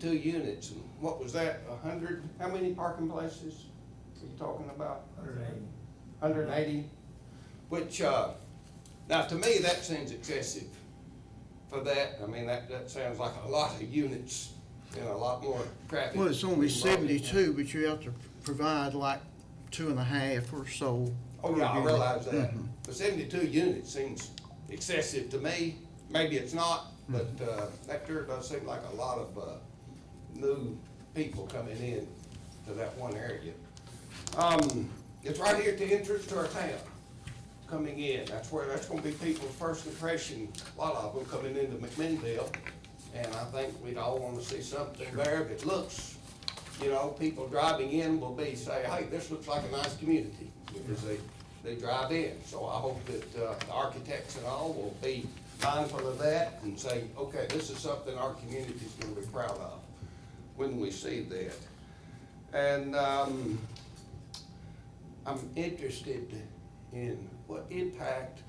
72 units, and what was that, 100, how many parking places are you talking about? 180, which, now to me, that seems excessive for that. I mean, that sounds like a lot of units and a lot more traffic. Well, it's only 72, but you have to provide like 2.5 or so. Oh, per yeah, I unit. realize that. Mhm. But 72 units seems excessive to me. Maybe it's not, but that sure does seem like a lot of new people coming in to that one area. It's right here at the entrance to our town, coming in. That's gonna be people's first impression, a lot of them coming into McMinnville. And I think we'd all wanna see something there that looks, you know, people driving in will say, hey, this looks like a nice community, because they drive in. So I hope that the architects and all will be mindful of that and say, okay, this is something our community's gonna be proud of when we see that. And I'm interested in what impact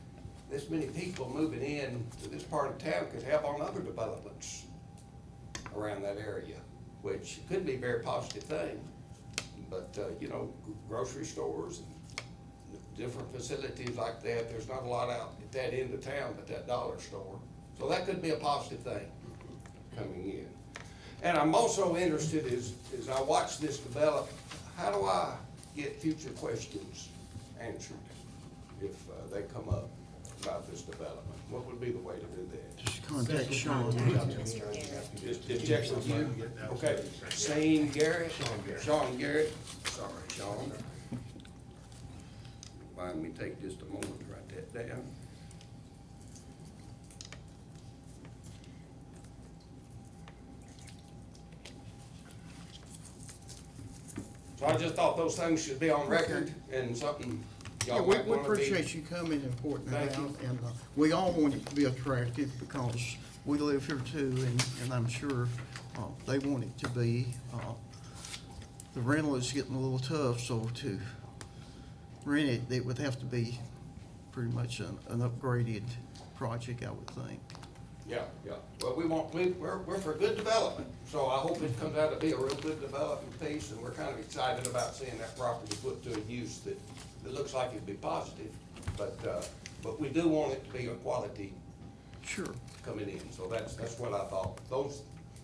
this many people moving in to this part of town could have on other developments around that area, which could be a very positive thing. But, you know, grocery stores and different facilities like that, there's not a lot out at that end of town but that dollar store. So that could be a positive thing coming in. And I'm also interested as I watch this develop, how do I get future questions answered if they come up about this development? What would be the way to do that? Just contact Sean. Just check with you? Okay. Shane Garrett? Sean Garrett? Sorry, Sean. Let me take just a moment to write that down. So I just thought those things should be on record and something Yeah, y'all we might want to be. appreciate you coming and pointing it Thank out, you. and we all want it to be attractive because we live here too, and I'm sure they want it to be. The rental is getting a little tough, so to rent it, it would have to be pretty much an upgraded project, I would think. Yeah, yeah. Well, we're for good development, so I hope it comes out to be a real good development piece, and we're kind of excited about seeing that property put to a use that looks like it'd be positive, but we do want it to be a quality Sure. coming in, so that's what I thought.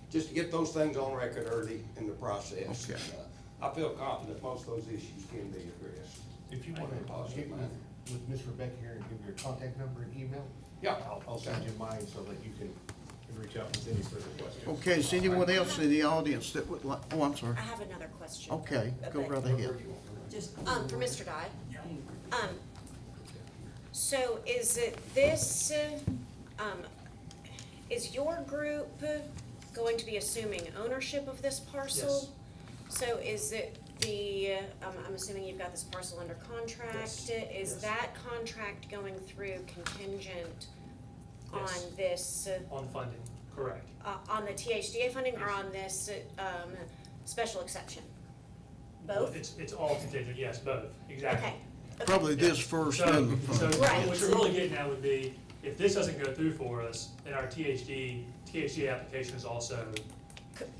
Just to get those things on record early in the process. Okay. And, I feel confident most of those issues can be addressed. If you in want a to positive get manner. with Ms. Rebecca here and give your contact number and email, Yeah. I'll send you mine so that you can reach out with any further questions. Okay, is anyone else in the audience that would like, oh, I'm sorry. I have another question. Okay, go right Wherever ahead. you want. Just, for Mr. Dye. So is it this, is your group going to be assuming ownership of this parcel? So is it I'm assuming you've got this parcel under contract? Yes. Is Yes. that contract going through contingent on Yes. this, On funding, correct. on the THDA funding or on this, special exception? Both? It's all contingent, yes, both, exactly. Okay. Okay. Probably this first, So, then the so fund. Right. what you're really getting at would be, if this doesn't go through for us, then our THD application is also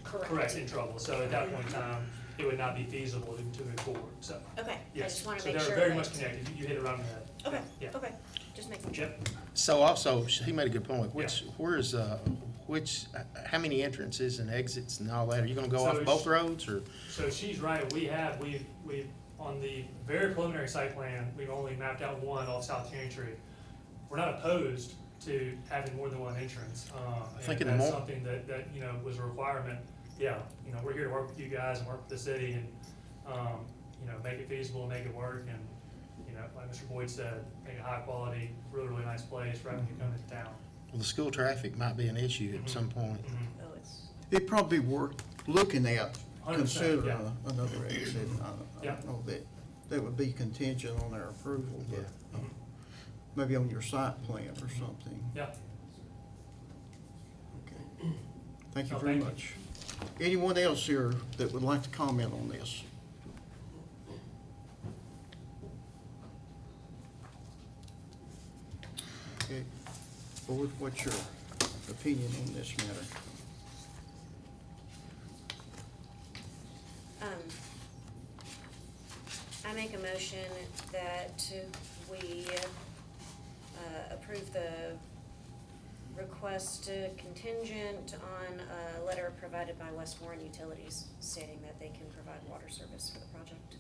correct in trouble. So at that point in time, it would not be feasible to move forward, so. Okay, I Yes, just wanna so make sure. they're very that- much connected, you hit it right on the head. Okay, Yeah. okay, just making sure. Yep. So also, he made a good point. Yeah. How many entrances and exits and all that? Are you gonna go So off both roads or? So she's right, we've, on the very preliminary site plan, we've only mapped out one off South Cherry Tree. We're not opposed to having more than one entrance, Thinking and that's more- something that, you know, was a requirement. Yeah, you know, we're here to work with you guys and work with the city and, you know, make it feasible, make it work, and, you know, like Mr. Boyd said, make a high quality, really, really nice place right when you come into town. Well, the school traffic might be an issue at some point. Mhm. Oh, it's, It'd probably be worth looking at, 100%, considering yeah. another exit. I Yeah. don't know that would be contingent on their approval, but Mhm. maybe on your site plan or something. Yeah. Okay. Thank you Oh, very thank you. much. Anyone else here that would like to comment on this? Okay, Board, what's your opinion on this matter? I make a motion that we approve the request contingent on a letter provided by Westmoreland Utilities stating that they can provide water service for the project,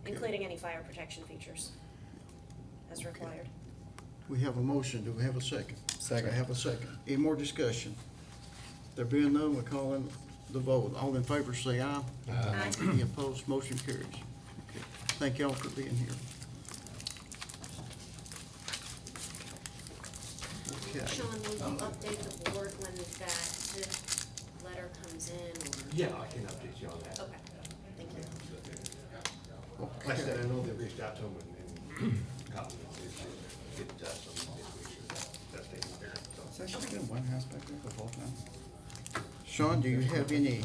Okay. including any fire protection features as required. We have a motion, do we have a second? Second. I have a second. Any more discussion? There being none, we're calling the vote. All in favor say aye. Aye. Any opposed, motion carries. Okay. Thank y'all for being here. Okay. Sean, will you update the board when that letter comes in, or? Yeah, I can update you on that. Okay, thank you. Like I said, I know they reached out to them and got them to get some, make sure that's taken care of, so. It's actually been one house back there for both now. Sean, do you have any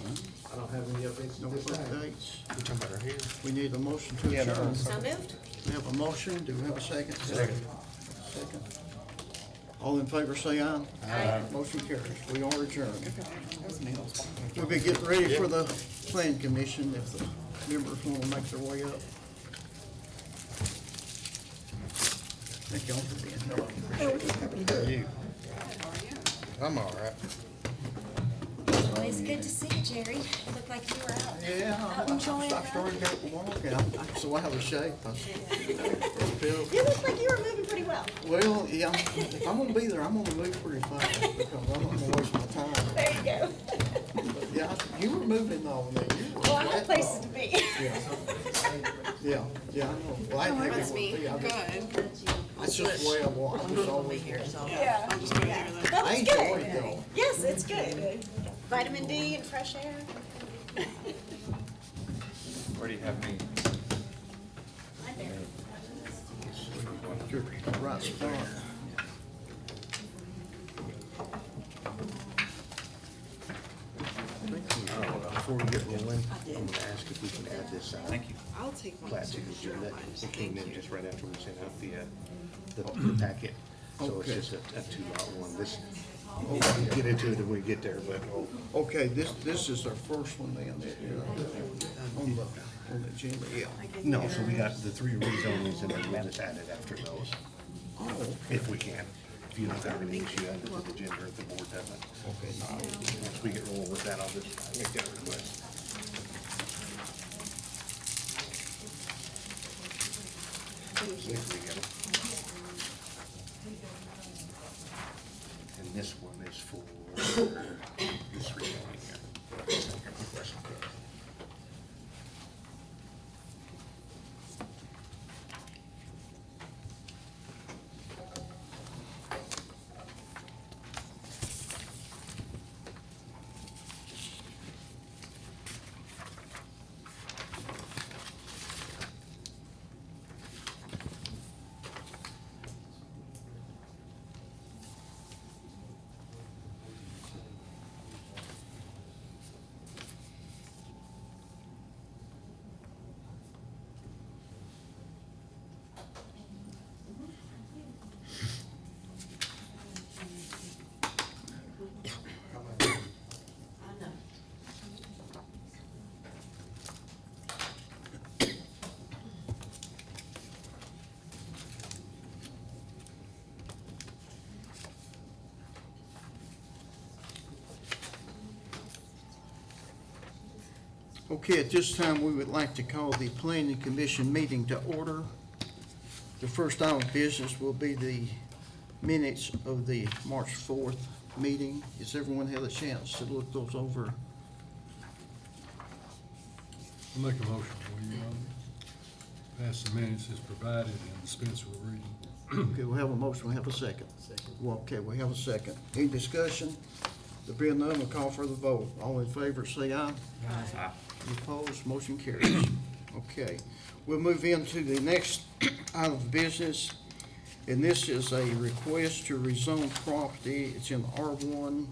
I don't have any updates no at this time. updates? You talking about right here? We need a motion to Yeah, no. adjourn. So moved? We have a motion, do we have a second? Second. Second. All in favor say aye. Aye. Motion carries. We are adjourned. That was Neil's. We'll be getting ready for the plan commission if the members want to make their way up. Thank y'all for being here. How are you? I'm all right. Always good to see you, Jerry. You look like you were out. Yeah, Out enjoying I started to go walk out, so I have a shape. You look like you were moving pretty well. Well, yeah, if I'm gonna be there, I'm gonna move pretty fast because I'm not gonna waste my time. There you go. But yeah, you were moving though, and you were. Well, I have places to be. Yeah, I know. Well, I think it would be. I just- That's just the way I walk. I just always walk. Yeah. That I was enjoy good. it though. Yes, it's good. Vitamin D and fresh air. Where do you have me? Right there. You're right spot. Before we get rolling, I'm gonna ask if we can add this Thank you. I'll take one. plat to the agenda. It came in just right after we sent out the packet. So it's Okay. just a two-lot one. This, we'll get into it when we get there, but Okay, this is our first one then, on the agenda, yeah. no, so we got the three rezonings and then we'll just add it after those, Oh, if we can. If you don't have any issue adding to the agenda, if the board doesn't. okay, now, Once we get rolling with that, I'll just make that request. There we go. And this one is for this rezoning here. Okay, at this time, we would like to call the planning commission meeting to order. The first item of business will be the minutes of the March 4th meeting. Has everyone had a chance to look those over? I'll make a motion, we pass the minutes as provided and dispense with reading. Okay, we have a motion, we have a second. Well, okay, we have a second. Any discussion? There being none, we'll call for the vote. All in favor, say aye. Aye. Any opposed, motion carries. Okay, we'll move into the next item of business, and this is a request to rezone property. It's in R1,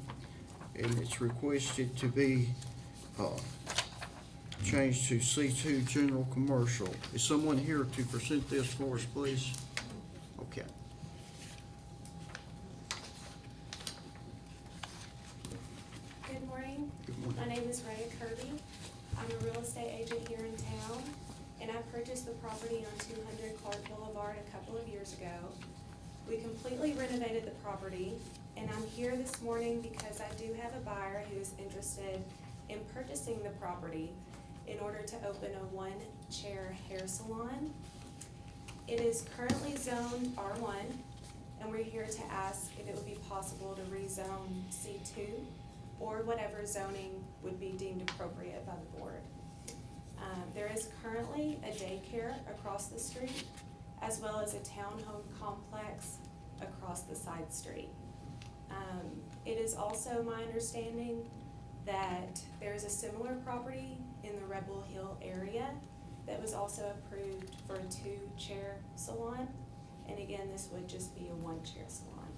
and it's requested to be, changed to C2 General Commercial. Is someone here to present this for us, please? Okay. Good morning. Good morning. My name is Raya Kirby. I'm a real estate agent here in town, and I purchased the property on 200 Clark Boulevard a couple of years ago. We completely renovated the property, and I'm here this morning because I do have a buyer who's interested in purchasing the property in order to open a one-chair hair salon. It is currently zoned R1, and we're here to ask if it would be possible to rezone C2 or whatever zoning would be deemed appropriate by the board. There is currently a daycare across the street, as well as a townhome complex across the side street. It is also my understanding that there is a similar property in the Rebel Hill area that was also approved for a two-chair salon. And again, this would just be a one-chair salon.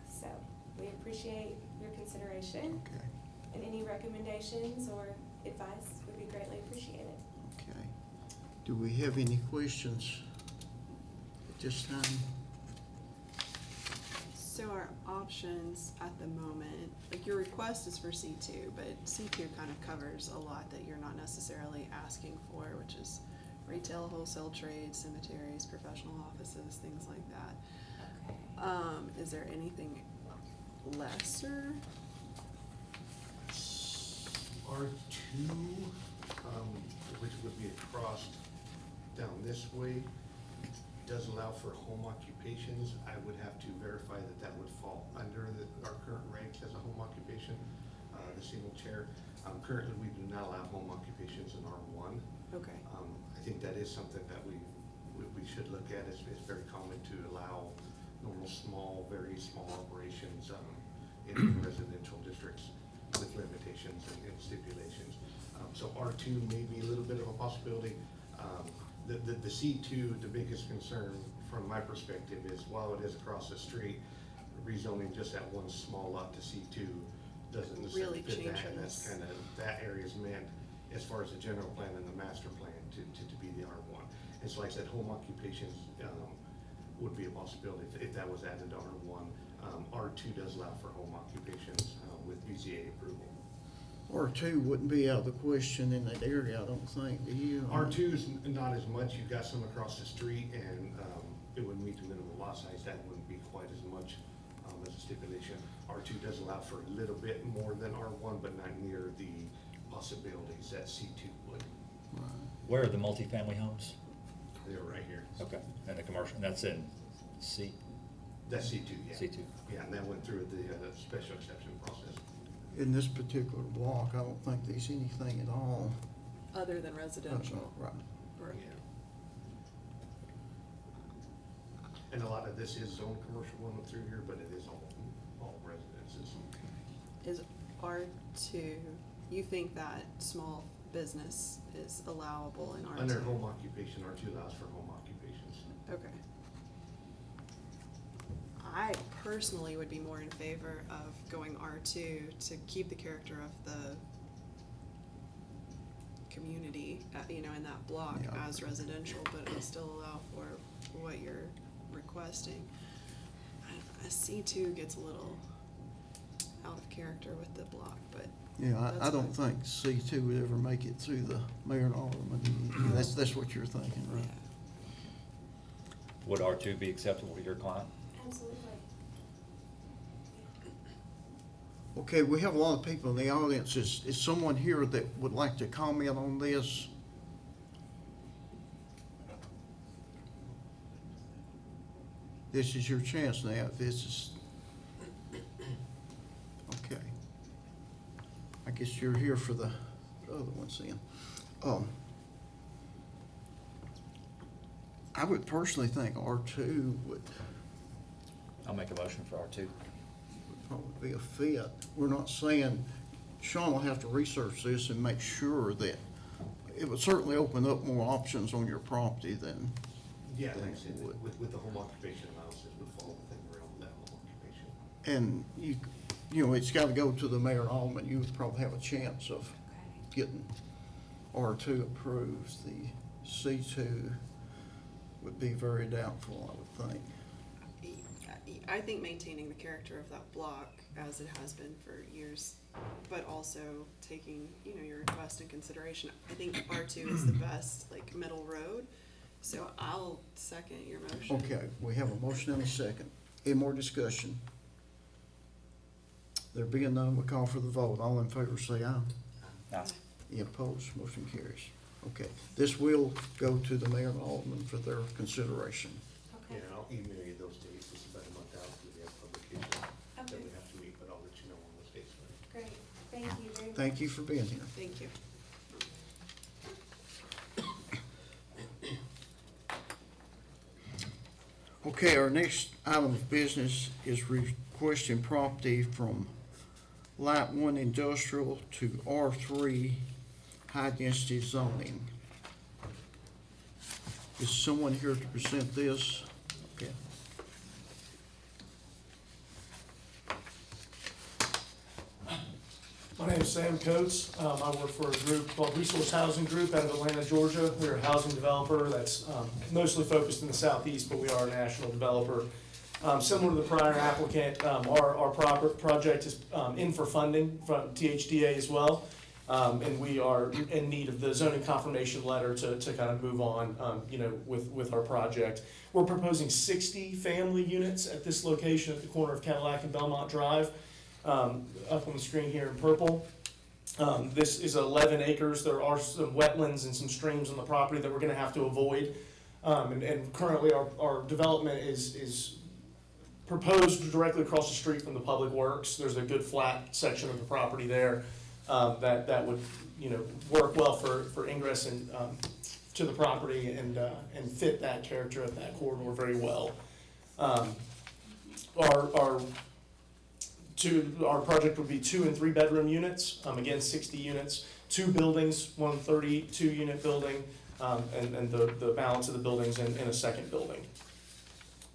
So we appreciate your consideration, Okay, and any recommendations or advice would be greatly appreciated. okay. Do we have any questions at this time? So our options at the moment, like your request is for C2, but C2 kind of covers a lot that you're not necessarily asking for, which is retail, wholesale trade, cemeteries, professional offices, things like that. Okay. Is there anything lesser? R2, which would be across down this way, does allow for home occupations. I would have to verify that that would fall under our current regs as a home occupation, the single chair. Currently, we do not allow home occupations in R1. Okay. I think that is something that we should look at. It's very common to allow normal, very small operations in residential districts with limitations and stipulations. So R2 may be a little bit of a possibility. The C2, the biggest concern from my perspective is while it is across the street, rezoning just that one small lot to C2 doesn't necessarily Really fit that. And that's changes. kind of, that area is meant as far as the general plan and the master plan to be the R1. And so like I said, home occupations would be a possibility if that was added to R1. R2 does allow for home occupations with BZA approval. R2 wouldn't be out of the question in that area, I don't think, do you? R2 is not as much. You've got some across the street and it would meet the minimum lot size. That wouldn't be quite as much as a stipulation. R2 does allow for a little bit more than R1, but not near the possibilities that C2 would. Right. Where are the multifamily homes? They're right here. Okay, and the commercial, and that's in C, That's C2, yeah. C2. Yeah, and that went through the special exception process. In this particular block, I don't think there's anything at all. Other than residential. Right. Right. And a lot of this is zone commercial going through here, but it is all residences. Is R2, you think that small business is allowable in R2? Under home occupation, R2 allows for home occupations. Okay. I personally would be more in favor of going R2 to keep the character of the community, in that block Yeah. as residential, but it'll still allow for what you're requesting. A C2 gets a little out of character with the block, but Yeah, I that's don't fine. think C2 would ever make it through the mayor and alderman. That's what you're thinking, right? Would R2 be acceptable to your client? Absolutely. Okay, we have a lot of people in the audience. Is someone here that would like to comment on this? This is your chance now. This is, okay. I guess you're here for the other ones then. I would personally think R2 would I'll make a motion for R2. probably be a fit. We're not saying, Sean will have to research this and make sure that it would certainly open up more options on your property than, Yeah, like I said, with the home occupation analysis would fall within the realm of that home occupation. and it's gotta go to the mayor and alderman. You would probably have a chance of Okay. getting R2 approved. The C2 would be very doubtful, I would think. I think maintaining the character of that block as it has been for years, but also taking, you know, your request in consideration. I think R2 is the best, like, middle road, so I'll second your motion. Okay, we have a motion and a second. Any more discussion? There being none, we call for the vote. All in favor say aye. Aye. Any opposed? Motion carries. Okay, this will go to the mayor and alderman for their consideration. Yeah, Okay. I'll email you those dates, it's about a month out, because we have publication that Okay. we have to meet, but I'll let you know on those dates. Great, thank you very much. Thank you for being here. Thank you. Okay, our next item of business is requesting property from Light One Industrial to R3 High Density Zoning. Is someone here to present this? Okay. My name is Sam Coates. I work for a group called Resource Housing Group out of Atlanta, Georgia. We're a housing developer that's mostly focused in the southeast, but we are a national developer. Similar to the prior applicant, our project is in for funding from THDA as well. And we are in need of the zoning confirmation letter to kind of move on, with our project. We're proposing 60 family units at this location at the corner of Cadillac and Belmont Drive. Up on the screen here in purple. This is 11 acres. There are some wetlands and some streams on the property that we're gonna have to avoid. And currently our development is proposed directly across the street from the Public Works. There's a good flat section of the property there, that would, work well for ingress and, to the property and fit that character of that corridor very well. Our project would be 2 and 3 bedroom units, again, 60 units, 2 buildings, 1 32-unit building, and the balance of the buildings in a second building.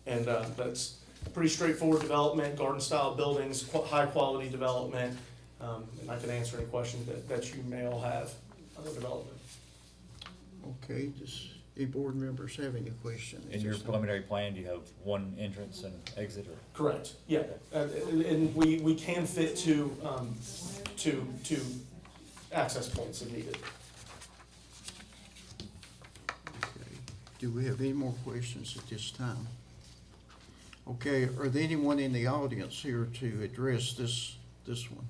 And that's pretty straightforward development, garden-style buildings, high quality development, and I can answer any questions that you may all have on the development. Okay, does any board members have any questions? In your preliminary plan, do you have one entrance and exit, or? Correct, yeah, and we can fit two access points if needed. Okay. Do we have any more questions at this time? Okay, are there anyone in the audience here to address this one?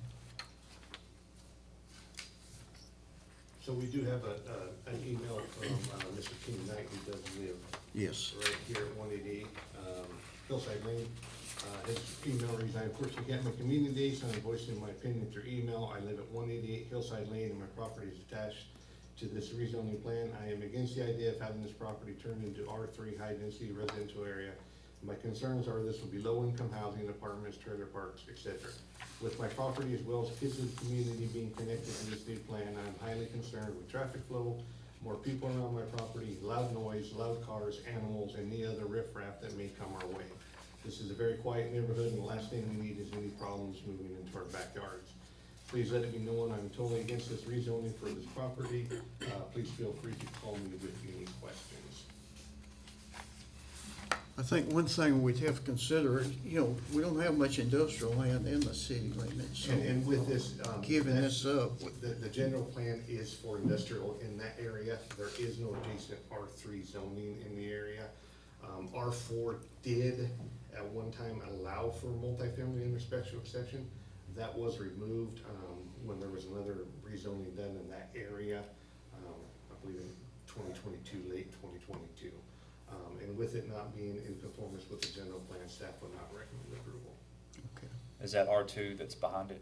So we do have an email from Mr. King Knight, who does live Yes. right here at 188 Hillside Lane. His email reads, I unfortunately can't make a meeting today, so I'm voicing my opinion through email. I live at 188 Hillside Lane, and my property is attached to this rezoning plan. I am against the idea of having this property turned into R3 high-density residential area. My concerns are this will be low-income housing, apartments, trailer parks, etc. With my property as well as kids in the community being connected to this new plan, I am highly concerned with traffic flow, more people around my property, loud noise, loud cars, animals, and any other riffraff that may come our way. This is a very quiet neighborhood, and the last thing we need is any problems moving into our backyards. Please let it be known I'm totally against this rezoning for this property. Please feel free to call me with any questions. I think one thing we'd have to consider is, we don't have much industrial land in the city limits. So, And with this, giving this up, the general plan is for industrial in that area. There is no adjacent R3 zoning in the area. R4 did at one time allow for multifamily under special exception. That was removed, when there was another rezoning done in that area, I believe in 2022, late 2022. And with it not being in conformance with the general plan, staff would not recommend approval. okay. Is that R2 that's behind it?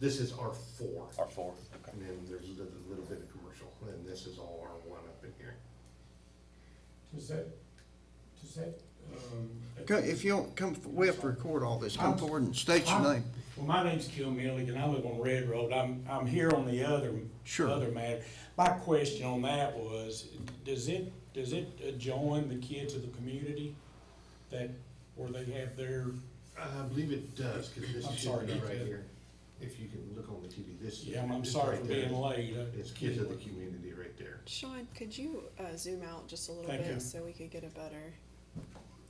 This is R4. R4, okay. And then there's a little bit of commercial, and this is all R1 up in here. Does that, Okay, if you don't come, we have to record all this. Come forward and state your name. Well, my name's Kel Milligan, and I live on Red Road. I'm here on the other Sure. matter. My question on that was, does it join the kids of the community where they have their, I believe it does, because this I'm should sorry be about right that. here. If you can look on the TV, this. yeah, I'm it's sorry right for there. being late. It's kids of the community right there. Sean, could you zoom out just a little Thank bit you. so we could get a better?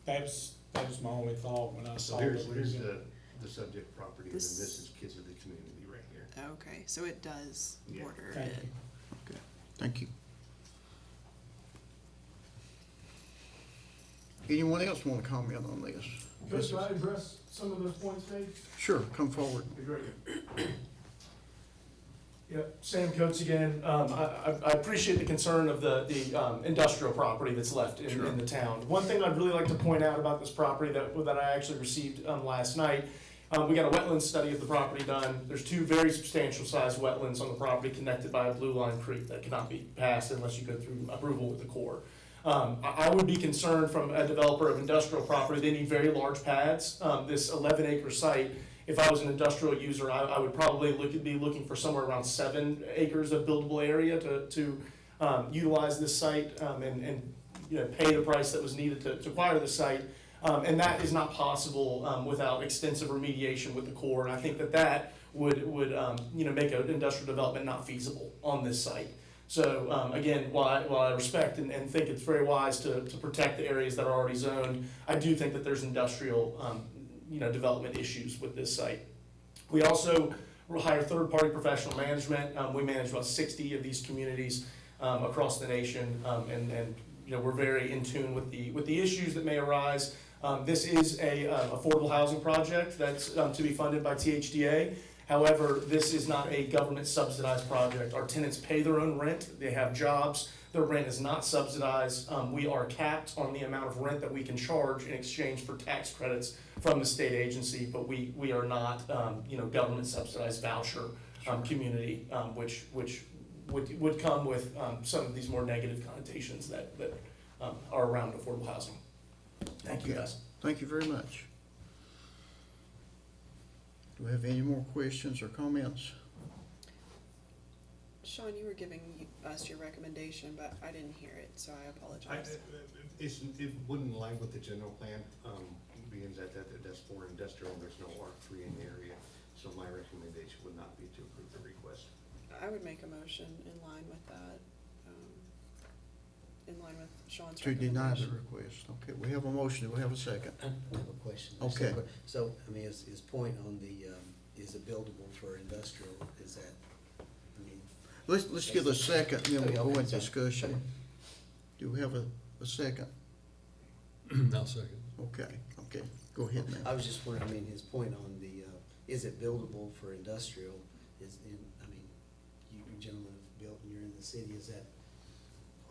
That was my only thought when I So saw here's it. the subject property, and then This- this is Kids of the Community right here. Okay, so it does Yeah. border Thank it. you. Okay, thank you. Anyone else want to comment on this? Could I address some of those points made? Sure, come forward. Be great. Yep, Sam Coates again. I appreciate the concern of the industrial property that's left in the town. One thing I'd really like to point out about this property that I actually received last night, we got a wetland study of the property done. There's two very substantial sized wetlands on the property connected by a blue line creek that cannot be passed unless you go through approval with the Corps. I would be concerned from a developer of industrial property, they need very large pads. This 11-acre site, if I was an industrial user, I would probably be looking for somewhere around 7 acres of buildable area to utilize this site, and you know, pay the price that was needed to acquire the site. And that is not possible without extensive remediation with the Corps, and I think that would you know, make an industrial development not feasible on this site. So, again, while I respect and think it's very wise to protect the areas that are already zoned, I do think that there's industrial, you know, development issues with this site. We also hire third-party professional management. We manage about 60 of these communities across the nation, and you know, we're very in tune with the issues that may arise. This is a affordable housing project that's to be funded by THDA. However, this is not a government subsidized project. Our tenants pay their own rent, they have jobs, their rent is not subsidized. We are capped on the amount of rent that we can charge in exchange for tax credits from the state agency, but we are not, you know, government subsidized voucher community, which would come with some of these more negative connotations that are around affordable housing. Thank you, guys. Thank you very much. Do we have any more questions or comments? Sean, you were giving us your recommendation, but I didn't hear it, so I apologize. It wouldn't align with the general plan, being that's for industrial, there's no R3 in the area. So my recommendation would not be to approve the request. I would make a motion in line with that, in line with Sean's To deny the recommendation. request. Okay, we have a motion. Do we have a second? I have a question. Okay. So, I mean, his point on the, is it buildable for industrial, is that, I mean. Let's get a second, then we'll go Okay, into sorry. discussion. Do we have a second? I'll second. Okay, go ahead now. I was just wondering, I mean, his point on the, is it buildable for industrial, I mean, you gentlemen have built and you're in the city, is that?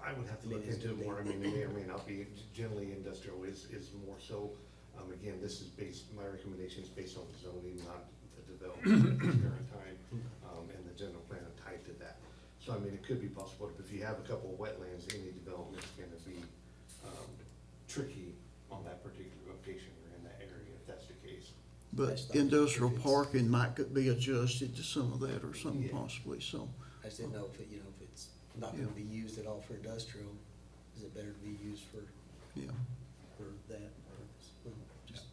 I would have to I mean, look is into it it more, I mean, it may or may not be, generally industrial is more so. Again, this is based, my recommendation is based on the zoning, not the development at this current time, and the general plan are tied to that. So, I mean, it could be possible, but if you have a couple of wetlands, any development's gonna be, tricky on that particular location or in that area, if that's the case. But industrial parking might could be adjusted to some of that or something Yeah. possibly, so. I just didn't know if it, you know, if it's not gonna be used at all for industrial, is it better to be used for Yeah. that purpose? Well, just-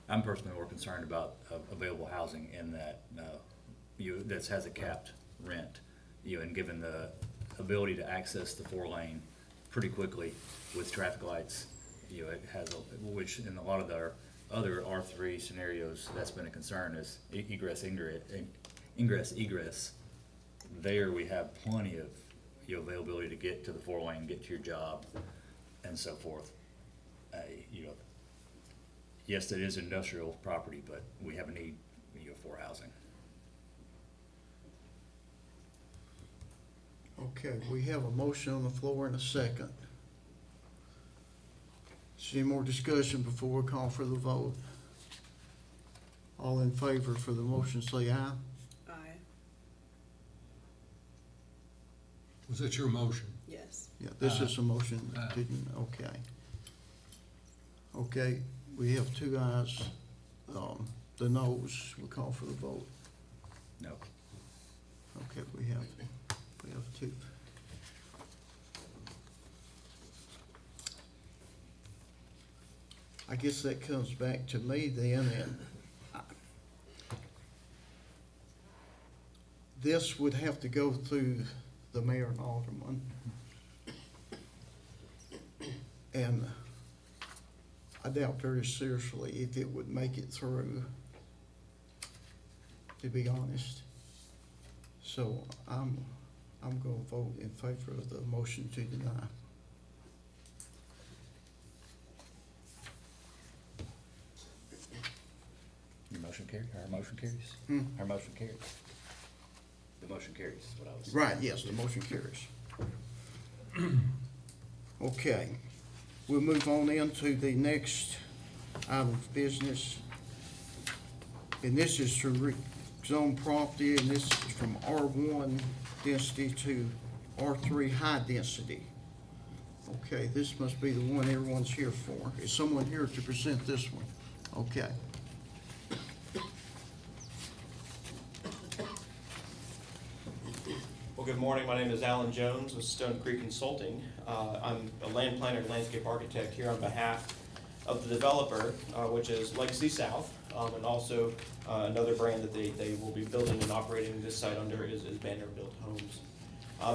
I'm personally more concerned about available housing in that, that has a capped rent, and given the ability to access the 4-lane pretty quickly with traffic lights, it has, which in a lot of their other R3 scenarios, that's been a concern, is egress. There, we have plenty of, availability to get to the 4-lane, get to your job, and so forth. Yes, it is industrial property, but we have a need, for housing. Okay, we have a motion on the floor and a second. Is there any more discussion before we call for the vote? All in favor for the motion, say aye. Aye, Was that your motion? yes. Yeah, this is a motion, Aye. okay. Okay, we have 2 ayes. The noes, we call for the vote. No. Okay, we have 2. I guess that comes back to me then, and this would have to go through the mayor and alderman. And I doubt very seriously if it would make it through, to be honest. So I'm gonna vote in favor of the motion to deny. Your motion carries, our motion carries? Hmm. Our motion carries. The motion carries, is what I was. Right, yes, the motion carries. Okay, we'll move on into the next item of business. And this is to rezone property, and this is from R1 density to R3 high density. Okay, this must be the one everyone's here for. Is someone here to present this one? Okay. Well, good morning. My name is Alan Jones with Stone Creek Consulting. I'm a land planner and landscape architect here on behalf of the developer, which is Legacy South, and also another brand that they will be building and operating this site under is Vanderbilt Homes.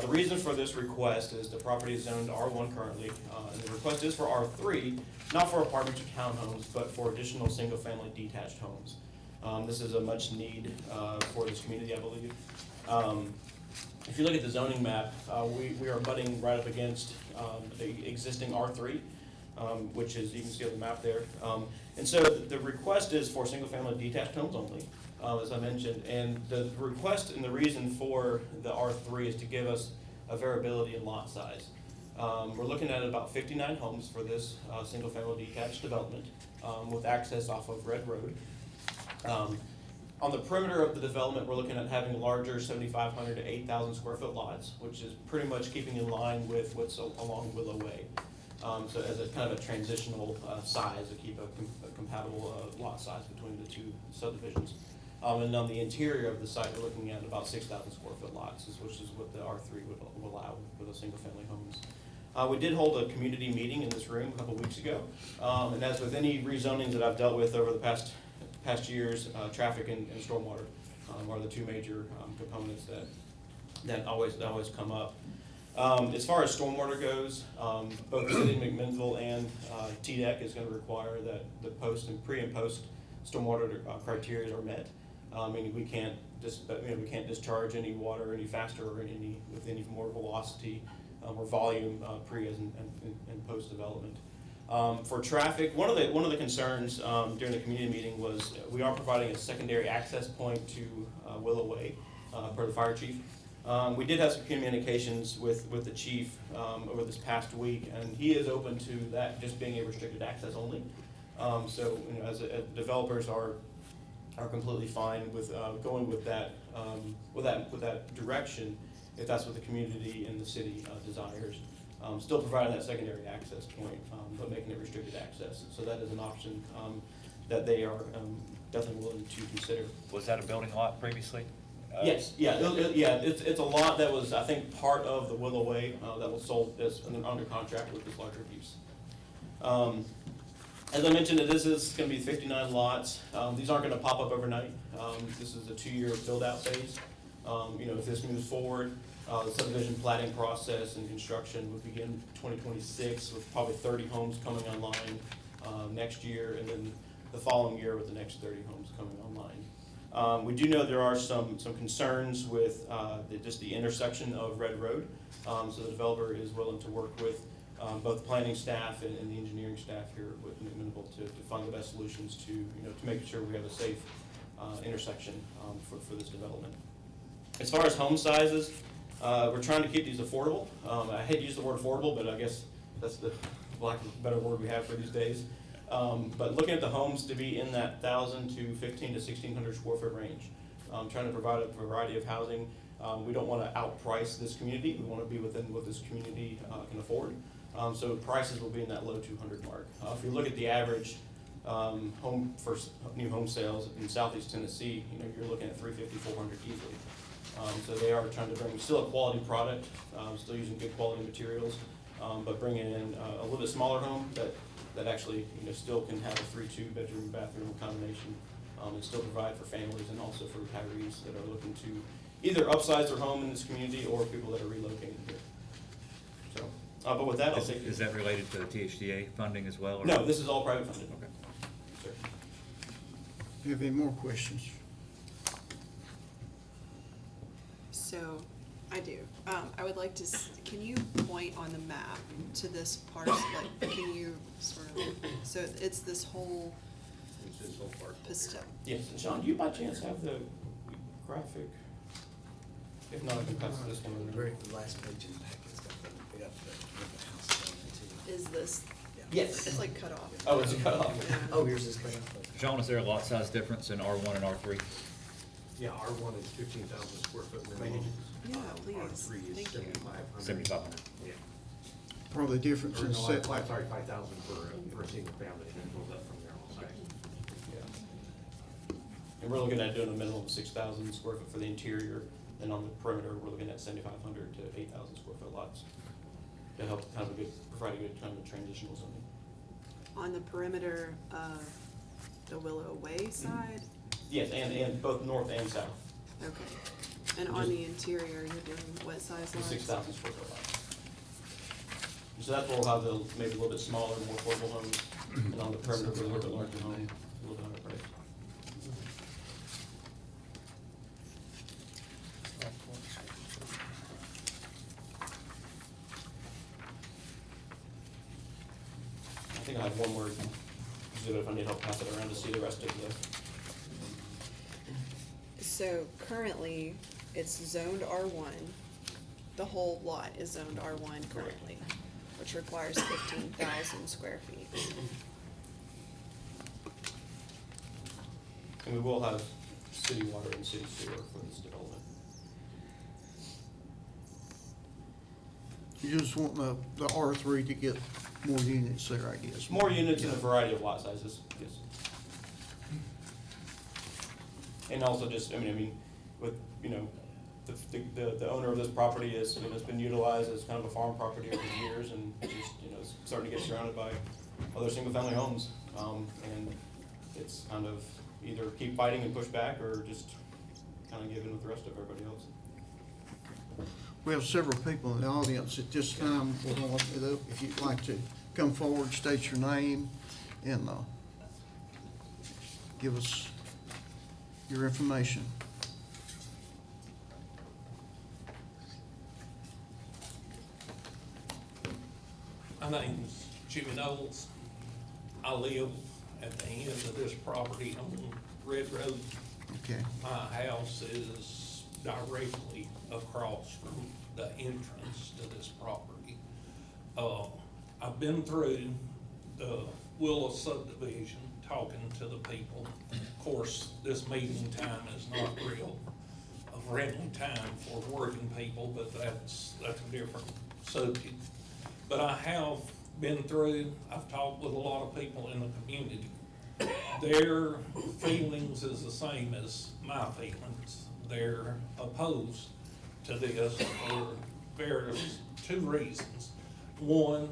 The reason for this request is the property is zoned R1 currently, and the request is for R3, not for apartments or townhomes, but for additional single-family detached homes. This is a much need for this community, I believe. If you look at the zoning map, we are butting right up against the existing R3, which is, you can see on the map there. And so the request is for single-family detached homes only, as I mentioned. And the request and the reason for the R3 is to give us a variability in lot size. We're looking at about 59 homes for this single-family detached development with access off of Red Road. On the perimeter of the development, we're looking at having larger 7,500 to 8,000 square foot lots, which is pretty much keeping in line with what's along Willow Way. So as a kind of a transitional size to keep a compatible lot size between the two subdivisions. And on the interior of the site, we're looking at about 6,000 square foot lots, which is what the R3 would allow with the single family homes. We did hold a community meeting in this room a couple weeks ago. And as with any rezonings that I've dealt with over the past years, traffic and stormwater are the two major components that always come up. As far as stormwater goes, both the city of McMinnville and TDEC is going to require that the post and pre and post stormwater criteria are met. Meaning we can't discharge any water any faster or with any more velocity or volume pre and post development. For traffic, one of the concerns during the community meeting was we are providing a secondary access point to Willow Way per the fire chief. We did have some communications with the chief over this past week, and he is open to that just being a restricted access only. So as developers are completely fine with going with that direction if that's what the community and the city desires. Still providing that secondary access point, but making it restricted access. So that is an option that they are definitely willing to consider. Was that a building lot previously? Yes, it's a lot that was, I think, part of the Willow Way that was sold as under contract with this larger use. As I mentioned, this is going to be 59 lots. These aren't going to pop up overnight. This is a 2-year build-out phase. If this moves forward, the subdivision platting process and construction would begin 2026 with probably 30 homes coming online next year, and then the following year with the next 30 homes coming online. We do know there are some concerns with just the intersection of Red Road, so the developer is willing to work with both planning staff and the engineering staff here with McMinnville to find the best solutions to make sure we have a safe intersection for this development. As far as home sizes, we're trying to keep these affordable. I hate to use the word affordable, but I guess that's the lack of a better word we have for these days. But looking at the homes to be in that 1,000 to 1,500 to 1,600 square foot range. Trying to provide a variety of housing. We don't want to outprice this community. We want to be within what this community can afford. So prices will be in that low 200 mark. If you look at the average home for new home sales in Southeast Tennessee, you're looking at 350, 400 easily. So they are trying to bring still a quality product, still using good quality materials, but bringing in a little bit smaller home that actually still can have a 3-2 bedroom bathroom combination, and still provide for families and also for retirees that are looking to either upsize their home in this community or people that are relocating here. So But with that, I'll Is take. is that related to THDA funding as well? or- No, this is all private funded. Okay. Sir. Do you have any more questions? So, I do. I would like to, can you point on the map to this parcel, like, can you sort of, so it's this whole It's this whole part. pista- Yes, and Sean, do you by chance have the graphic? If not, I can pass this one The over. very last page in the packet's got the house on it too. is this, Yes. it's like cut off. Oh, it's cut off. Yeah. Oh, yours is cut off. Sean, is there a lot size difference in R1 and R3? Yeah, R1 is 15,000 square foot minimum. Yeah, please. R3 is Thank you. 7,500. 7,500. Yeah. Probably difference Or in no, set. I'm sorry, 5,000 for a single family, and it goes up from there also. Yeah. And we're looking at doing a minimum of 6,000 square foot for the interior, and on the perimeter, we're looking at 7,500 to 8,000 square foot lots to help kind of provide a good kind of a transitional zoning. On the perimeter of the Willow Way side? Yes, and both north and south, Okay. And on the interior, you're doing what size the lots? 6,000 square foot lots. So that's where we'll have the maybe a little bit smaller, more affordable homes, and on the perimeter, we're a little bit larger home, a little bit higher price. I think I have one more exhibit if I need help pass it around to see the rest of the. So currently, it's zoned R1. The whole lot is zoned R1 currently, which requires 15,000 square feet. And we will have city water and city sewer for this development. You just want the R3 to get more units there, I guess. More units and a Yeah. variety of lot sizes, yes. And also just, I mean, with, you know, the owner of this property is, you know, it's been utilized as kind of a farm property over the years, and just, you know, it's starting to get surrounded by other single-family homes. And it's kind of either keep fighting and push back, or just kind of give in with the rest of everybody else. We have several people in the audience at this time. We're going to open it up. If you'd like to come forward, state your name, and give us your information. My name's Jimmy Knowles. I live at the end of this property on Red Road. Okay. My house is directly across from the entrance to this property. I've been through the Willow subdivision, talking to the people. Of course, this meeting time is not real a friendly time for working people, but that's a different subject. But I have been through, I've talked with a lot of people in the community. Their feelings is the same as my feelings. They're opposed to this for various two reasons. One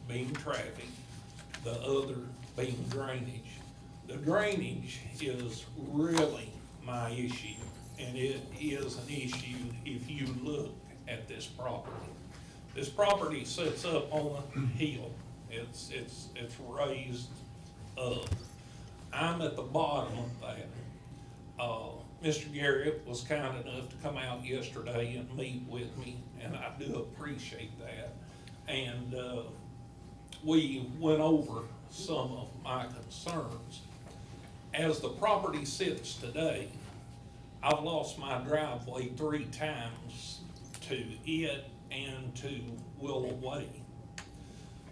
being traffic, the other being drainage. The drainage is really my issue, and it is an issue if you look at this property. This property sits up on a hill. It's raised up. I'm at the bottom of that. Mr. Garrett was kind enough to come out yesterday and meet with me, and I do appreciate that. And we went over some of my concerns. As the property sits today, I've lost my driveway 3 times to it and to Willow Way.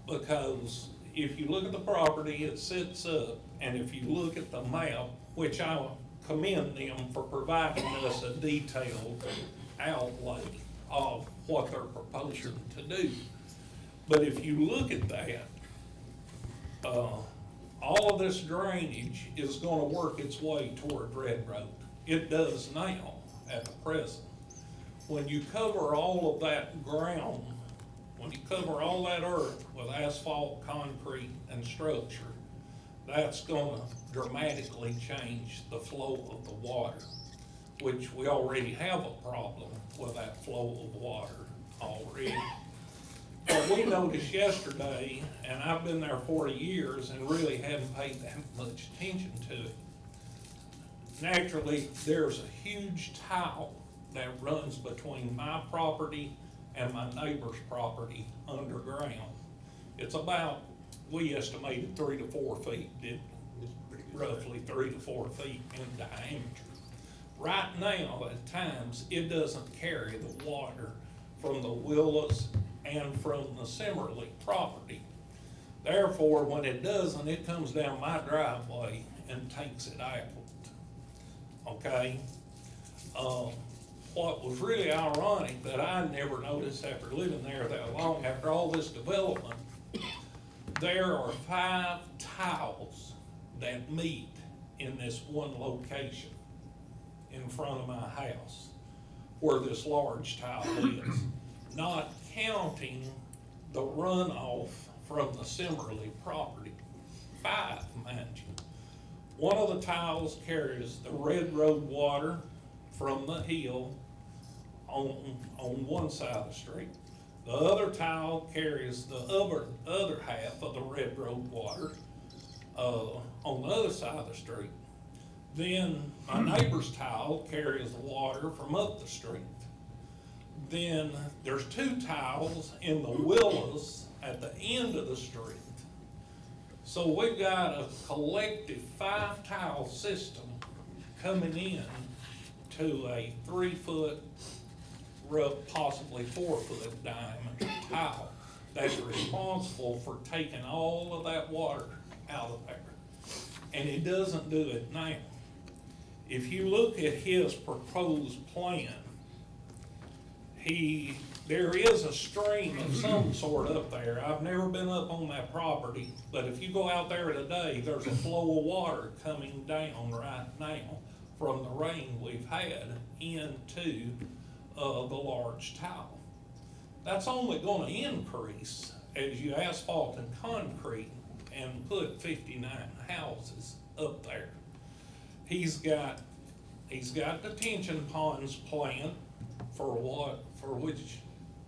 Because if you look at the property, it sits up, and if you look at the map, which I commend them for providing us a detailed outlay of what they're proposing to do. But if you look at that, all of this drainage is gonna work its way toward Red Road. It does now at the present. When you cover all of that ground, when you cover all that earth with asphalt, concrete, and structure, that's gonna dramatically change the flow of the water, which we already have a problem with that flow of water already. what we noticed yesterday, and I've been there 40 years and really hadn't paid that much attention to it. Naturally, there's a huge tile that runs between my property and my neighbor's property underground. It's about, we estimated 3 to 4 feet, roughly 3 to 4 feet in diameter. Right now, at times, it doesn't carry the water from the Willis and from the Simmerly property. Therefore, when it doesn't, it comes down my driveway and takes it out. Okay? What was really ironic that I never noticed after living there that long, after all this development, there are 5 tiles that meet in this one location in front of my house where this large tile is, not counting the runoff from the Simmerly property. 5, mind you. One of the tiles carries the Red Road water from the hill on one side of the street. The other tile carries the other half of the Red Road water on the other side of the street. Then my neighbor's tile carries the water from up the street. Then there's 2 tiles in the Willows at the end of the street. So we've got a collective 5 tile system coming in to a 3-foot, possibly 4-foot diameter tile that's responsible for taking all of that water out of there. And it doesn't do it now. If you look at his proposed plan, there is a stream of some sort up there. I've never been up on that property, but if you go out there today, there's a flow of water coming down right now from the rain we've had into the large tile. That's only gonna increase as you asphalt and concrete and put 59 houses up there. He's got detention ponds planned for which,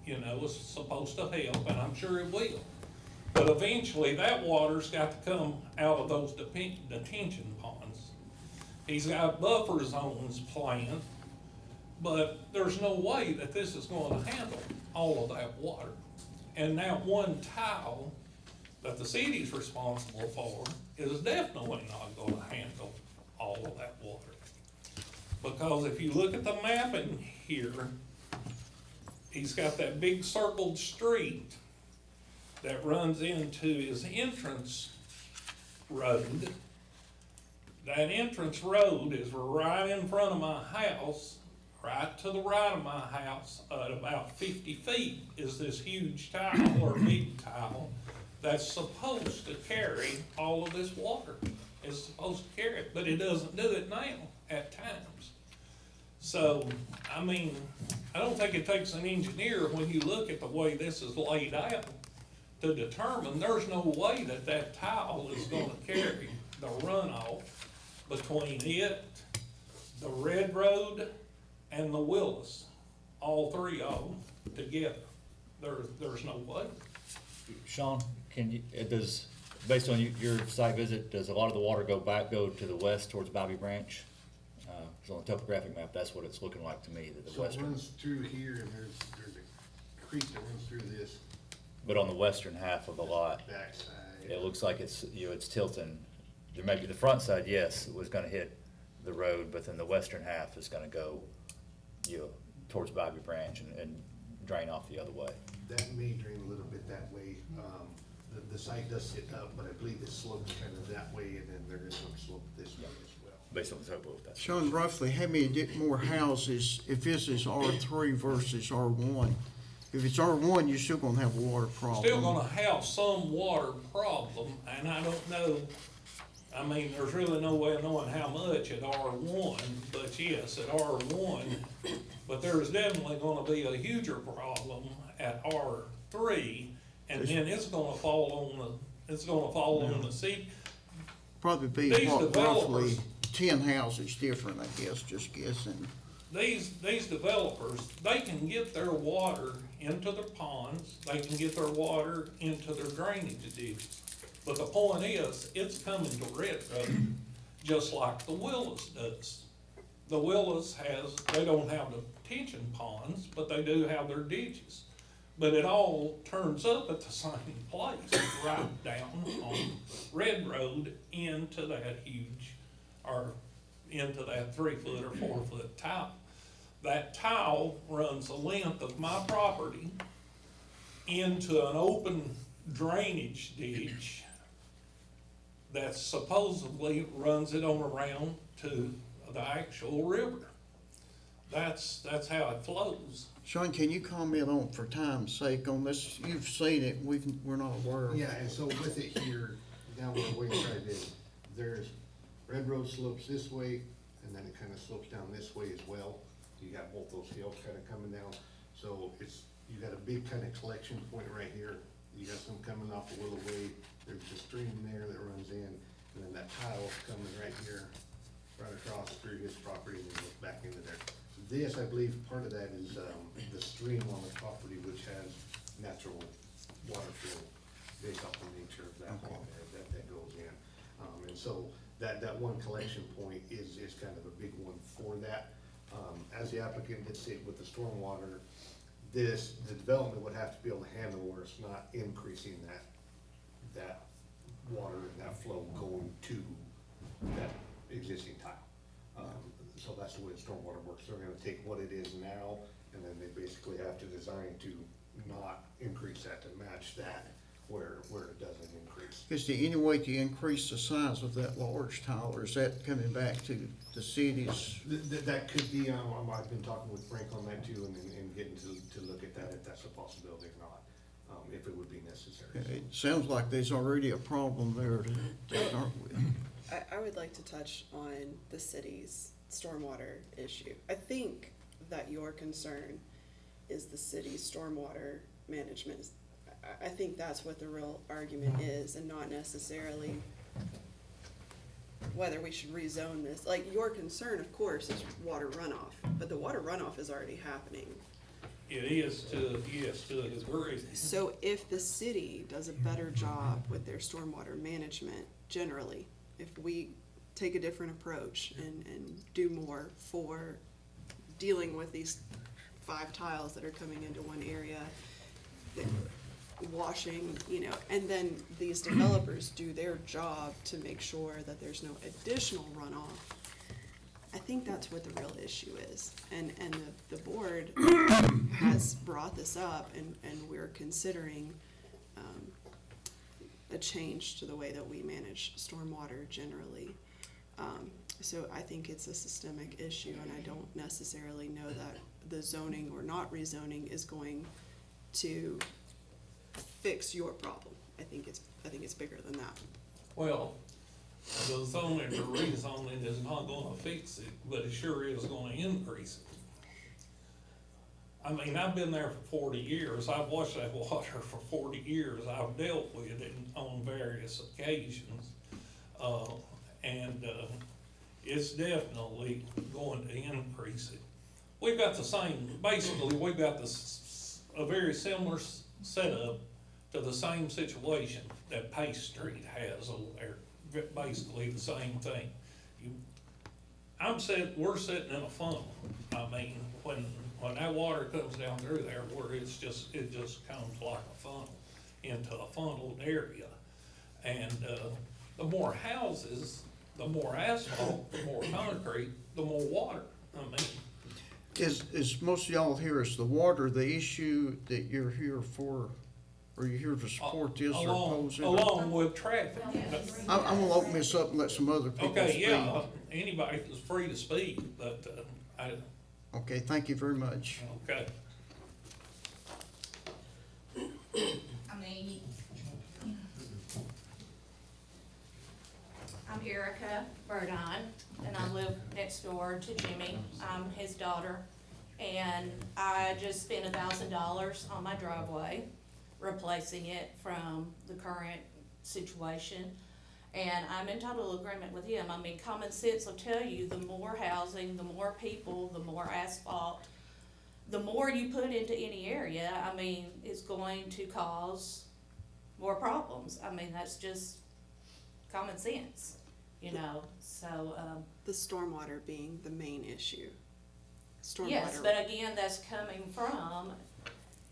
you know, is supposed to help, and I'm sure it will. But eventually, that water's got to come out of those detention ponds. He's got buffer zones planned, but there's no way that this is going to handle all of that water. And that one tile that the city's responsible for is definitely not going to handle all of that water. Because if you look at the mapping here, he's got that big circled street that runs into his entrance road. That entrance road is right in front of my house. Right to the right of my house, at about 50 feet, is this huge tile or big tile that's supposed to carry all of this water. It's supposed to carry it, but it doesn't do it now at times. So, I mean, I don't think it takes an engineer when you look at the way this is laid out to determine there's no way that that tile is gonna carry the runoff between it, the Red Road, and the Willis, all 3 of them together. There's no way. Sean, based on your site visit, does a lot of the water go to the west towards Bobby Branch? Because on the topographic map, that's what it's looking like to me, that the So it western. runs through here, and there's a creek that runs through this But on the western half of the lot, backside. it looks like it's tilting. There may be the front side, yes, it was gonna hit the road, but then the western half is gonna go, towards Bobby Branch and drain off the other way. That may drain a little bit that way. The site does sit up, but I believe it slopes kind of that way, and then there is some slope this way as well. Based on the topo, that's. Sean, roughly how many more houses, if this is R3 versus R1? If it's R1, you're still gonna have a water problem. Still gonna have some water problem, and I don't know, I mean, there's really no way of knowing how much at R1, but yes, at R1, but there's definitely gonna be a huger problem at R3, and then it's gonna fall on the sea. Probably be These roughly developers- 10 houses different, I guess, just guessing. these developers, they can get their water into their ponds, they can get their water into their drainage ditches. But the point is, it's coming to Red Road, just like the Willis does. The Willis they don't have the detention ponds, but they do have their ditches. But it all turns up at the same place, right down on Red Road into that into that 3-foot or 4-foot tile. That tile runs the length of my property into an open drainage ditch that supposedly runs it on around to the actual river. That's how it flows. Sean, can you comment on, for time's sake, on this? You've seen it, we're not aware of it. Yeah, and so with it here, down where Wayside is, there's, Red Road slopes this way, and then it kind of slopes down this way as well. You got both those hills kind of coming down, so you got a big kind of collection point right here. You got some coming off of Willow Way, there's a stream there that runs in, and then that tile's coming right here, right across through his property and then goes back into there. This, I believe, part of that is, the stream on the property, which has natural water flow based off the nature of that one there, that goes in. And so that one collection point is kind of a big one for that. As the applicant did say with the stormwater, the development would have to be able to handle where it's not increasing that water and that flow going to that existing tile. So that's the way the stormwater works. They're gonna take what it is now, and then they basically have to design to not increase that, to match that where it doesn't increase. Is there any way to increase the size of that large tile, or is that coming back to the cities? That could be, I've been talking with Frank on that too, and getting to look at that, if that's a possibility or not, if it would be necessary. It sounds like there's already a problem there to start with. I would like to touch on the city's stormwater issue. I think that your concern is the city's stormwater management. I think that's what the real argument is, and not necessarily whether we should rezone this. Like, your concern, of course, is water runoff, but the water runoff is already happening. It is to a degree. So if the city does a better job with their stormwater management generally, if we take a different approach and do more for dealing with these 5 tiles that are coming into one area, washing, and then these developers do their job to make sure that there's no additional runoff, I think that's what the real issue is. And the board has brought this up, and we're considering a change to the way that we manage stormwater generally. So I think it's a systemic issue, and I don't necessarily know that the zoning or not rezoning is going to fix your problem. I think it's bigger than that. Well, the zoning or rezoning is not gonna fix it, but it sure is gonna increase it. I mean, I've been there for 40 years, I've watched that water for 40 years, I've dealt with it on various occasions. It's definitely going to increase it. We've got the same, basically, we've got a very similar setup to the same situation that Pace Street has over there, basically the same thing. We're sitting in a funnel. I mean, when that water comes down through there, where it just comes like a funnel into a funneled area. And, the more houses, the more asphalt, the more concrete, the more water. I mean, Is most of y'all here, is the water the issue that you're here for? Are you here to support this or oppose it? along with traffic. I'm gonna open this up and let some other people speak. Okay, yeah, anybody is free to speak, but, Okay, thank you very much. okay. I'm Erica Burdine, and I live next door to Jimmy. I'm his daughter, and I just spent $1,000 on my driveway, replacing it from the current situation. And I'm in total agreement with him. I mean, common sense will tell you, the more housing, the more people, the more asphalt, the more you put into any area, I mean, it's going to cause more problems. I mean, that's just common sense, you know, so, The stormwater being the main issue. Stormwater. yes, but again, that's coming from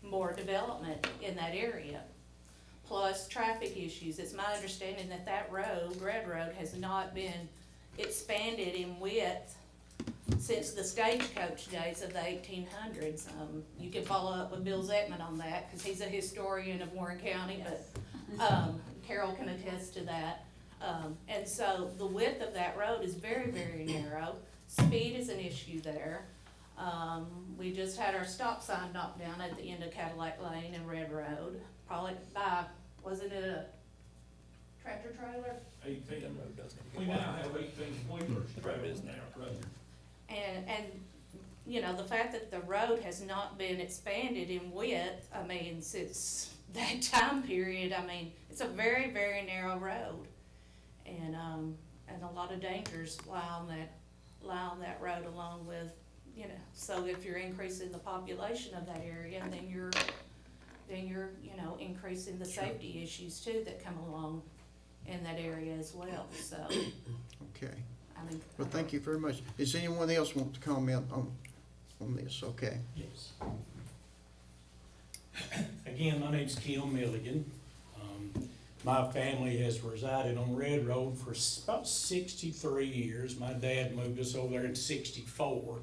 more development in that area. Plus traffic issues. It's my understanding that that road, Red Road, has not been expanded in width since the stagecoach days of the 1800s. You can follow up with Bill Zeckman on that, cause he's a historian of Warren County, but, Carol can attest to that. And so the width of that road is very, very narrow. Speed is an issue there. We just had our stop sign knocked down at the end of Cadillac Lane and Red Road, probably by, wasn't it a tractor trailer? 18, we now have 18-wheelers traveling that road. And, you know, the fact that the road has not been expanded in width, I mean, since that time period, I mean, it's a very, very narrow road. And a lot of dangers lie on that road along with, you know, so if you're increasing the population of that area, then you're, you know, increasing the safety issues too that come along in that area as well, so, Okay, I mean. well, thank you very much. Does anyone else want to comment on this? Okay. Yes. Again, my name's Kim Milligan. My family has resided on Red Road for about 63 years. My dad moved us over there in 64.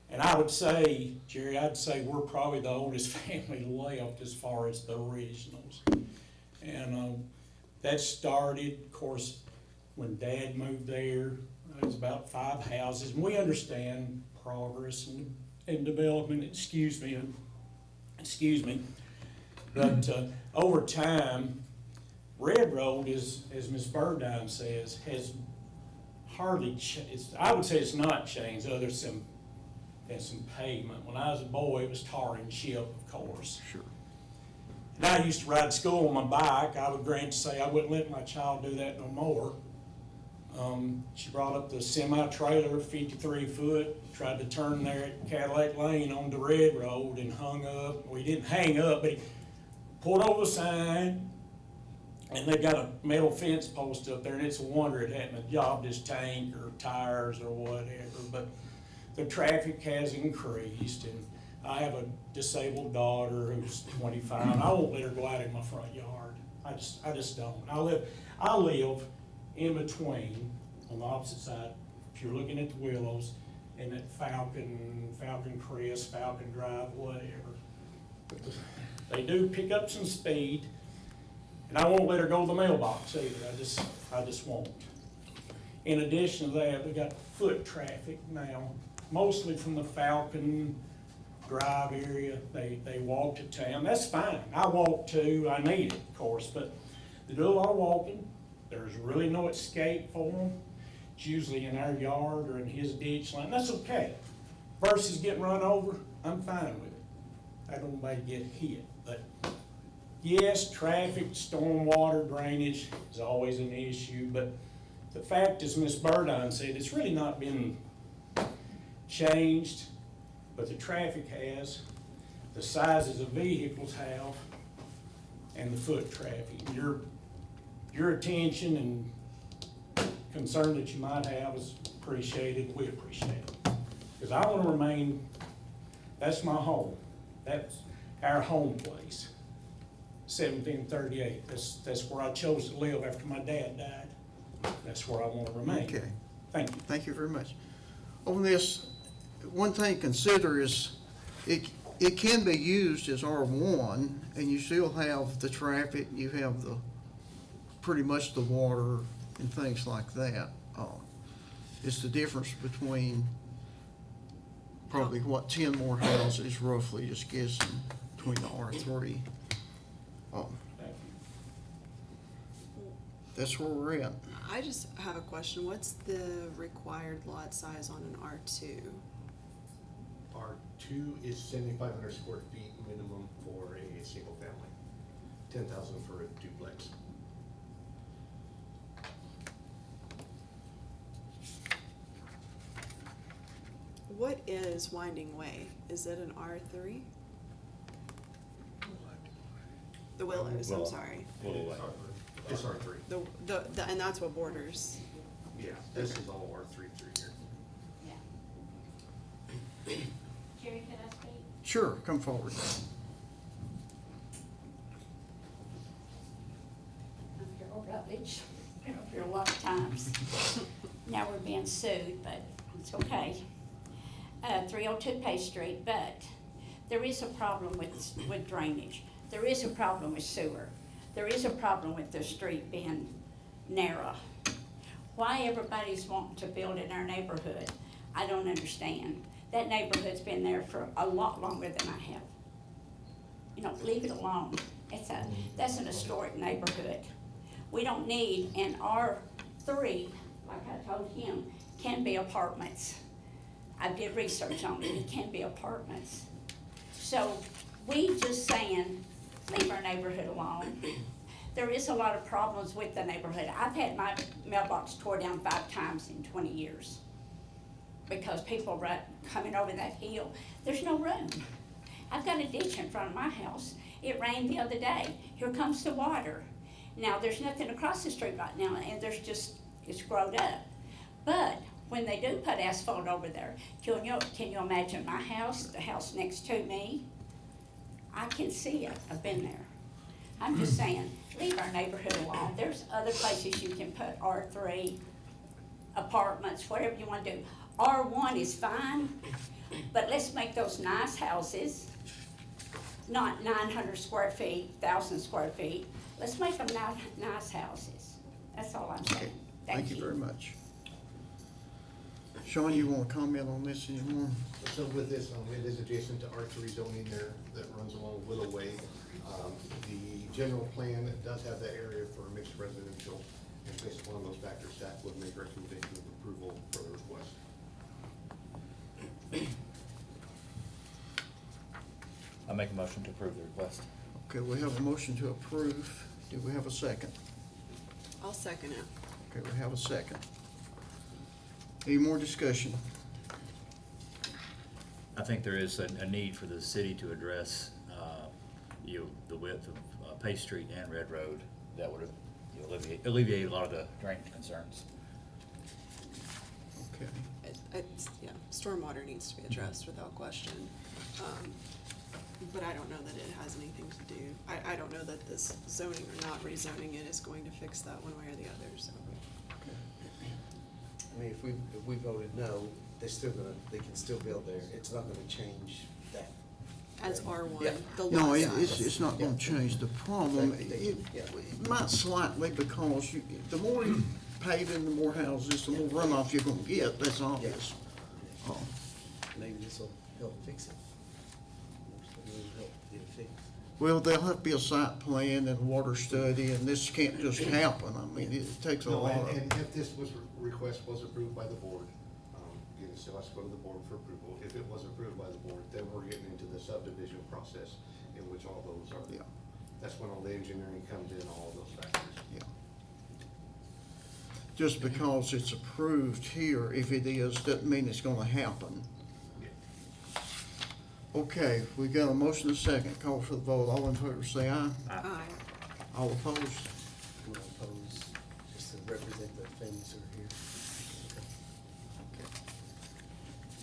And I would say, Jerry, I'd say we're probably the oldest family left as far as the originals. And that started, of course, when Dad moved there. It was about 5 houses. And we understand progress and development, excuse me. But over time, Red Road is, as Ms. Burdine says, has hardly, I would say it's not changed, other than some pavement. When I was a boy, it was tar and chip, of course. Sure. And I used to ride to school on my bike. I would grant to say I wouldn't let my child do that no more. She brought up the semi-trailer, 53 foot, tried to turn there at Cadillac Lane onto Red Road and hung up. We didn't hang up, but he pulled over the sign, and they got a metal fence post up there, and it's a wonder it hadn't jobbed his tank or tires or whatever. But the traffic has increased, and I have a disabled daughter who's 25. I won't let her go out in my front yard. I just don't. I live in between, on the opposite side, if you're looking at the Willows, and at Falcon Crest, Falcon Drive, whatever. They do pick up some speed, and I won't let her go to the mailbox either. I just won't. In addition to that, we got foot traffic now, mostly from the Falcon Drive area. They walk to town. That's fine. I walk too. I need it, of course, but they do a lot of walking. There's really no escape for them. It's usually in our yard or in his ditch line. That's okay. Versus getting run over, I'm fine with it. I don't want anybody to get hit. But yes, traffic, stormwater, drainage is always an issue. But the fact, as Ms. Burdine said, it's really not been changed, but the traffic has, the sizes of vehicles have, and the foot traffic. Your attention and concern that you might have is appreciated. We appreciate it. Because I want to remain, that's my home. That's our home place. 1738. That's where I chose to live after my dad died. That's where I want to remain. Okay. Thank you. Thank you very much. On this, one thing to consider is it can be used as R1, and you still have the traffic, you have the pretty much the water and things like that. It's the difference between probably what 10 more houses roughly, just guessing, between the R3. That's where we're at. I just have a question. What's the required lot size on an R2? R2 is 7,500 square feet minimum for a single family, 10,000 for a duplex. what is Winding Way? Is it an R3? The Willows, I'm Willow. sorry. Willow Way. It's R3. And that's what borders. Yeah, this is all R3 through here. Jerry, can I speak? Sure, come forward. I'm Carol Rutledge, been up here a lot of times. Now we're being sued, but it's okay. 302 Page Street, but there is a problem with drainage. There is a problem with sewer. There is a problem with the street being narrow. Why everybody's wanting to build in our neighborhood, I don't understand. That neighborhood's been there for a lot longer than I have. You know, leave it alone. That's an historic neighborhood. We don't need, and R3, like I told him, can be apartments. I did research on it, it can be apartments. So we just saying, leave our neighborhood alone. There is a lot of problems with the neighborhood. I've had my mailbox tore down 5 times in 20 years because people are coming over that hill. There's no room. I've got a ditch in front of my house. It rained the other day. Here comes the water. Now, there's nothing across the street right now, and it's growed up. But when they do put asphalt over there, can you imagine my house, the house next to me? I can see it, I've been there. I'm just saying, leave our neighborhood alone. There's other places you can put R3, apartments, whatever you wanna do. R1 is fine, but let's make those nice houses, not 900 square feet, 1,000 square feet. Let's make them nice houses. That's all I'm saying. Thank you very much. Sean, you want to comment on this anymore? So with this, it is adjacent to R3 zoning there that runs along Willow Way. The general plan does have that area for mixed residential, and based upon those factors, staff would make recommendation of approval for the request. I make a motion to approve the request. Okay, we have a motion to approve. Do we have a second? I'll second it. Okay, we have a second. Any more discussion? I think there is a need for the city to address, the width of Page Street and Red Road. That would alleviate a lot of the drainage concerns. Okay. Yeah, stormwater needs to be addressed without question. But I don't know that it has anything to do, I don't know that this zoning or not rezoning it is going to fix that one way or the other, so. I mean, if we voted no, they can still build there. It's not gonna change that. As R1, Yeah. the lot No, size. it's not going to change the problem. It might slightly because the more you pave in, the more houses, the more runoff you're going to get. That's obvious. Maybe this will help fix it. Maybe it'll help get it fixed. Well, there'll have to be a site plan and water study, and this can't just happen. I mean, it takes a No, lot of. and if this request was approved by the board, again, it still has to go to the board for approval. If it was approved by the board, then we're getting into the subdivision process in which all those are. Yeah. That's when all the engineering comes in, all of those factors. Yeah. Just because it's approved here, if it is, doesn't mean it's gonna happen. Okay, we got a motion and a second. Call for the vote. All in favor say aye. Aye. All opposed? I'm gonna oppose, just to represent the families who are here.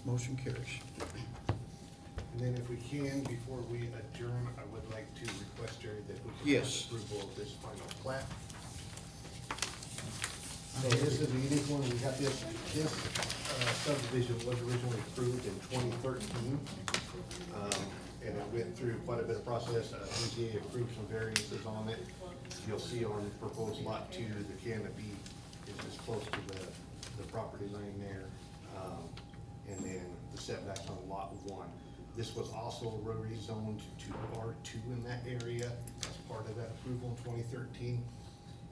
Motion carries. And then if we can, before we adjourn, I would like to request, Jerry, that we can Yes. have approval of this final plat. So this is a unique one, we got this subdivision was originally approved in 2013. And it went through quite a bit of process, BZA approved some variances on it. You'll see on proposed lot 2, the canopy is just close to the property line there. And then the setbacks on lot 1. This was also rezoned to R2 in that area as part of that approval in 2013.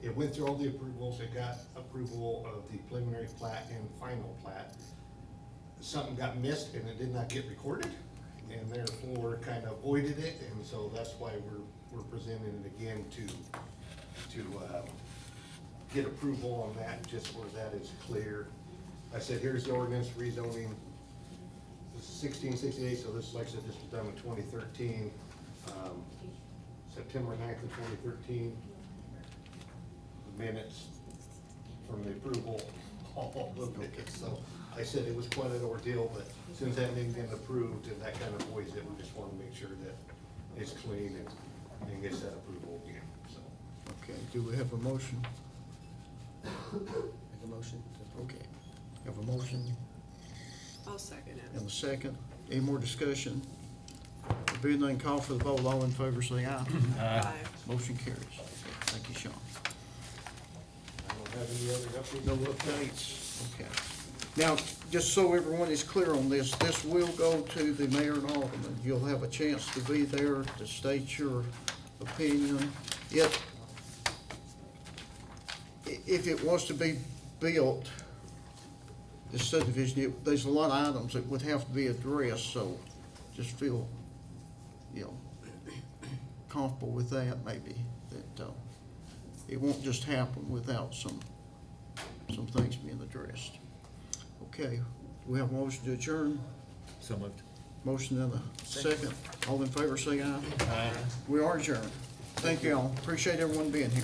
It went through all the approvals, it got approval of the preliminary plat and final plat. Something got missed and it did not get recorded, and therefore kind of voided it, and so that's why we're presenting it again to get approval on that, just where that is clear. I said, here's the ordinance rezoning This is 1668, so this, like I said, this was done in 2013, September 9th of 2013. The minutes from the approval, all of it. So I said it was quite an ordeal, but since that hadn't been approved and that kind of voids it, we just want to make sure that it's clean and gets that approval again, so. Okay, do we have a motion? Make a motion to approve. Okay, have a motion I'll second it. and a second. Any more discussion? There being none, call for the vote. All in favor, say aye. Aye. Motion carries. Thank you, Sean. I don't have any other updates. No updates? Okay. Now, just so everyone is clear on this, this will go to the mayor and alderman. You'll have a chance to be there to state your opinion. If it was to be built, the subdivision, there's a lot of items that would have to be addressed, so just feel, comfortable with that maybe, that, it won't just happen without some things being addressed. Okay, we have a motion to adjourn, So moved. motion and a second. All in favor, say aye. Aye. We are adjourned. Thank you all. Appreciate everyone being here.